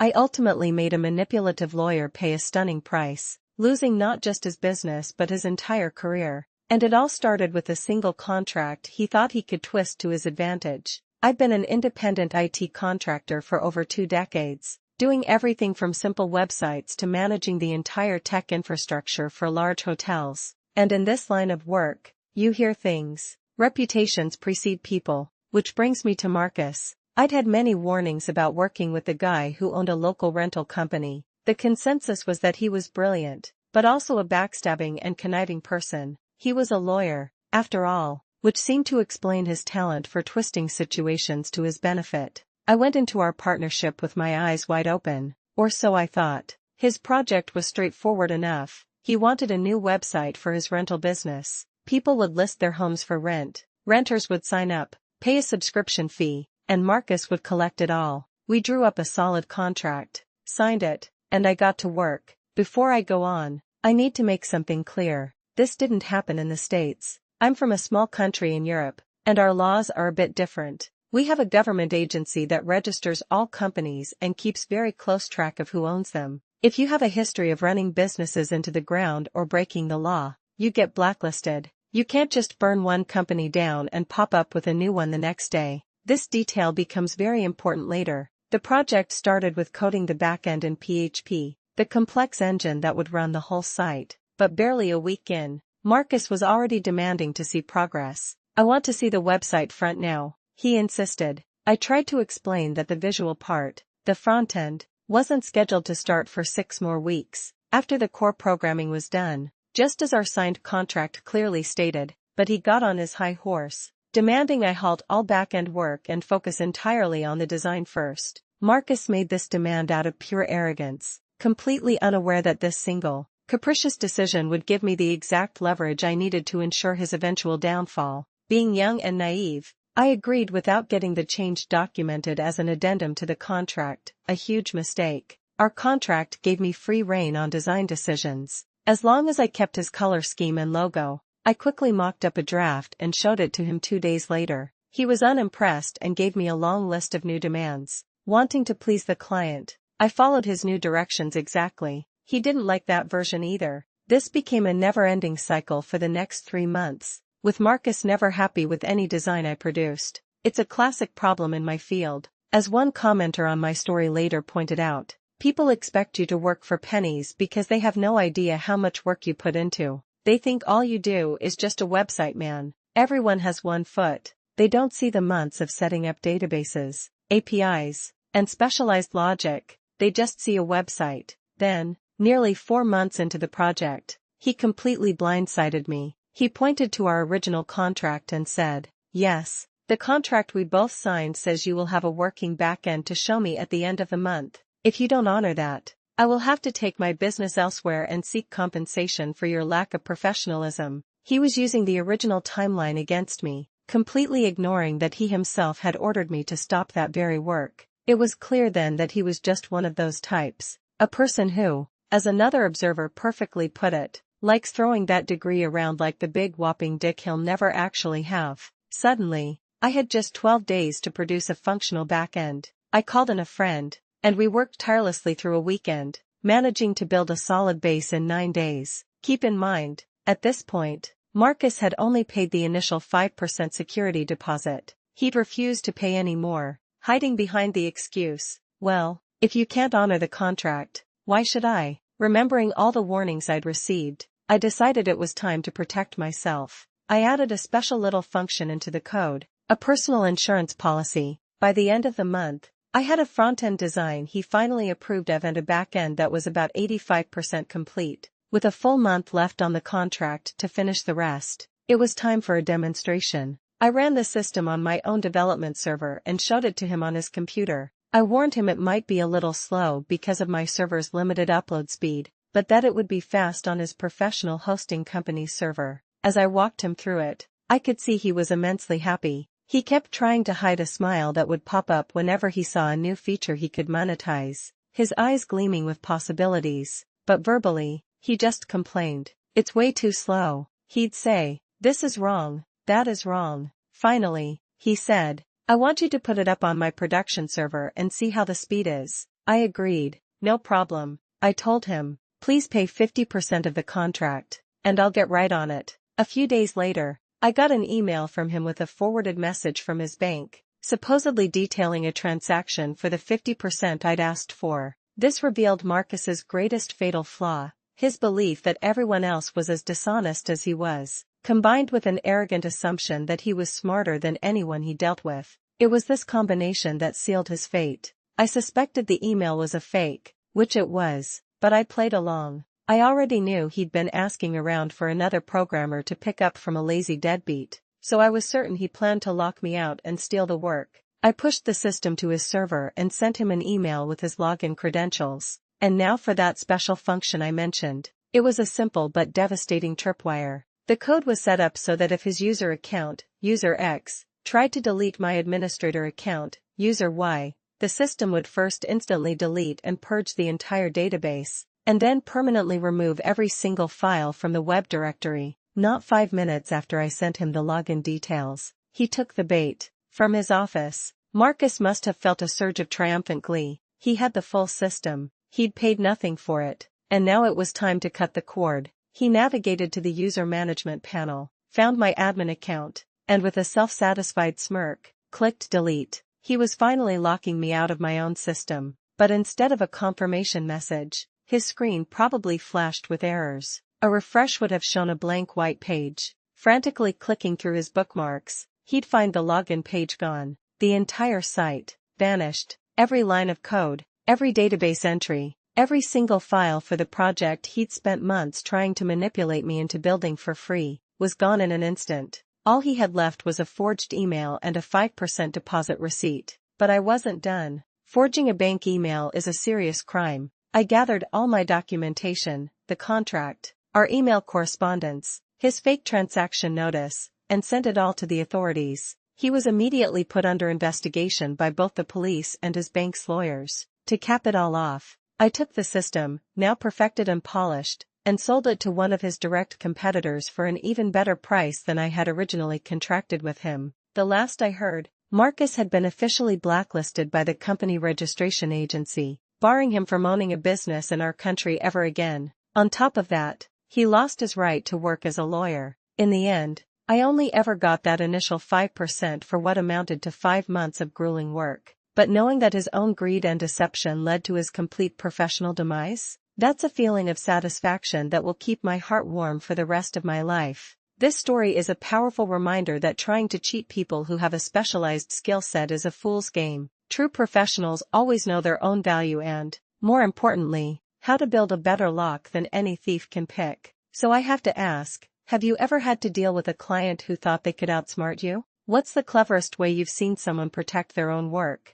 I ultimately made a manipulative lawyer pay a stunning price, losing not just his business but his entire career. And it all started with a single contract he thought he could twist to his advantage. I've been an independent IT contractor for over 2 decades, doing everything from simple websites to managing the entire tech infrastructure for large hotels. And in this line of work, you hear things. Reputations precede people. Which brings me to Marcus. I'd had many warnings about working with the guy who owned a local rental company. The consensus was that he was brilliant, but also a backstabbing and conniving person. He was a lawyer, after all, which seemed to explain his talent for twisting situations to his benefit. I went into our partnership with my eyes wide open, or so I thought. His project was straightforward enough. He wanted a new website for his rental business. People would list their homes for rent, renters would sign up, pay a subscription fee, and Marcus would collect it all. We drew up a solid contract, signed it, and I got to work. Before I go on, I need to make something clear. This didn't happen in the States. I'm from a small country in Europe, and our laws are a bit different. We have a government agency that registers all companies and keeps very close track of who owns them. If you have a history of running businesses into the ground or breaking the law, you get blacklisted. You can't just burn one company down and pop up with a new one the next day. This detail becomes very important later. The project started with coding the backend in PHP, the complex engine that would run the whole site. But barely a week in, Marcus was already demanding to see progress. I want to see the website front now, he insisted. I tried to explain that the visual part, the front end, wasn't scheduled to start for 6 more weeks, after the core programming was done, just as our signed contract clearly stated, but he got on his high horse, demanding I halt all back-end work and focus entirely on the design first. Marcus made this demand out of pure arrogance, completely unaware that this single, capricious decision would give me the exact leverage I needed to ensure his eventual downfall. Being young and naive, I agreed without getting the change documented as an addendum to the contract, a huge mistake. Our contract gave me free rein on design decisions, as long as I kept his color scheme and logo. I quickly mocked up a draft and showed it to him 2 days later. He was unimpressed and gave me a long list of new demands. Wanting to please the client, I followed his new directions exactly. He didn't like that version either. This became a never-ending cycle for the next 3 months, with Marcus never happy with any design I produced. It's a classic problem in my field. As one commenter on my story later pointed out, people expect you to work for pennies because they have no idea how much work you put into. They think all you do is just a website man. Everyone has one foot. They don't see the months of setting up databases, APIs, and specialized logic. They just see a website. Then, nearly 4 months into the project, he completely blindsided me. He pointed to our original contract and said, "Yes, the contract we both signed says you will have a working backend to show me at the end of the month. If you don't honor that, I will have to take my business elsewhere and seek compensation for your lack of professionalism." He was using the original timeline against me, completely ignoring that he himself had ordered me to stop that very work. It was clear then that he was just one of those types, a person who, as another observer perfectly put it, likes throwing that degree around like the big whopping dick he'll never actually have. Suddenly, I had just 12 days to produce a functional backend. I called in a friend, and we worked tirelessly through a weekend, managing to build a solid base in 9 days. Keep in mind, at this point, Marcus had only paid the initial 5% security deposit. He'd refused to pay any more, hiding behind the excuse, "Well, if you can't honor the contract, why should I?" Remembering all the warnings I'd received, I decided it was time to protect myself. I added a special little function into the code, a personal insurance policy. By the end of the month, I had a front-end design he finally approved of and a back-end that was about 85% complete, with a full month left on the contract to finish the rest. It was time for a demonstration. I ran the system on my own development server and showed it to him on his computer. I warned him it might be a little slow because of my server's limited upload speed, but that it would be fast on his professional hosting company's server. As I walked him through it, I could see he was immensely happy. He kept trying to hide a smile that would pop up whenever he saw a new feature he could monetize, his eyes gleaming with possibilities, but verbally, he just complained. "It's way too slow," he'd say. "This is wrong, that is wrong." Finally, he said, "I want you to put it up on my production server and see how the speed is." I agreed. No problem. I told him, please pay 50% of the contract, and I'll get right on it. A few days later, I got an email from him with a forwarded message from his bank, supposedly detailing a transaction for the 50% I'd asked for. This revealed Marcus's greatest fatal flaw, his belief that everyone else was as dishonest as he was, combined with an arrogant assumption that he was smarter than anyone he dealt with. It was this combination that sealed his fate. I suspected the email was a fake, which it was, but I played along. I already knew he'd been asking around for another programmer to pick up from a lazy deadbeat, so I was certain he planned to lock me out and steal the work. I pushed the system to his server and sent him an email with his login credentials. And now for that special function I mentioned. It was a simple but devastating tripwire. The code was set up so that if his user account, user X, tried to delete my administrator account, user Y, the system would first instantly delete and purge the entire database, and then permanently remove every single file from the web directory. Not 5 minutes after I sent him the login details, he took the bait. From his office, Marcus must have felt a surge of triumphant glee. He had the full system, he'd paid nothing for it, and now it was time to cut the cord. He navigated to the user management panel, found my admin account, and with a self-satisfied smirk, clicked delete. He was finally locking me out of my own system, but instead of a confirmation message, his screen probably flashed with errors. A refresh would have shown a blank white page. Frantically clicking through his bookmarks, he'd find the login page gone, the entire site vanished, every line of code, every database entry, every single file for the project he'd spent months trying to manipulate me into building for free, was gone in an instant. All he had left was a forged email and a 5% deposit receipt. But I wasn't done. Forging a bank email is a serious crime. I gathered all my documentation, the contract, our email correspondence, his fake transaction notice, and sent it all to the authorities. He was immediately put under investigation by both the police and his bank's lawyers. To cap it all off, I took the system, now perfected and polished, and sold it to one of his direct competitors for an even better price than I had originally contracted with him. The last I heard, Marcus had been officially blacklisted by the company registration agency, barring him from owning a business in our country ever again. On top of that, he lost his right to work as a lawyer. In the end, I only ever got that initial 5% for what amounted to 5 months of grueling work. But knowing that his own greed and deception led to his complete professional demise, that's a feeling of satisfaction that will keep my heart warm for the rest of my life. This story is a powerful reminder that trying to cheat people who have a specialized skill set is a fool's game. True professionals always know their own value and, more importantly, how to build a better lock than any thief can pick. So I have to ask, have you ever had to deal with a client who thought they could outsmart you? What's the cleverest way you've seen someone protect their own work?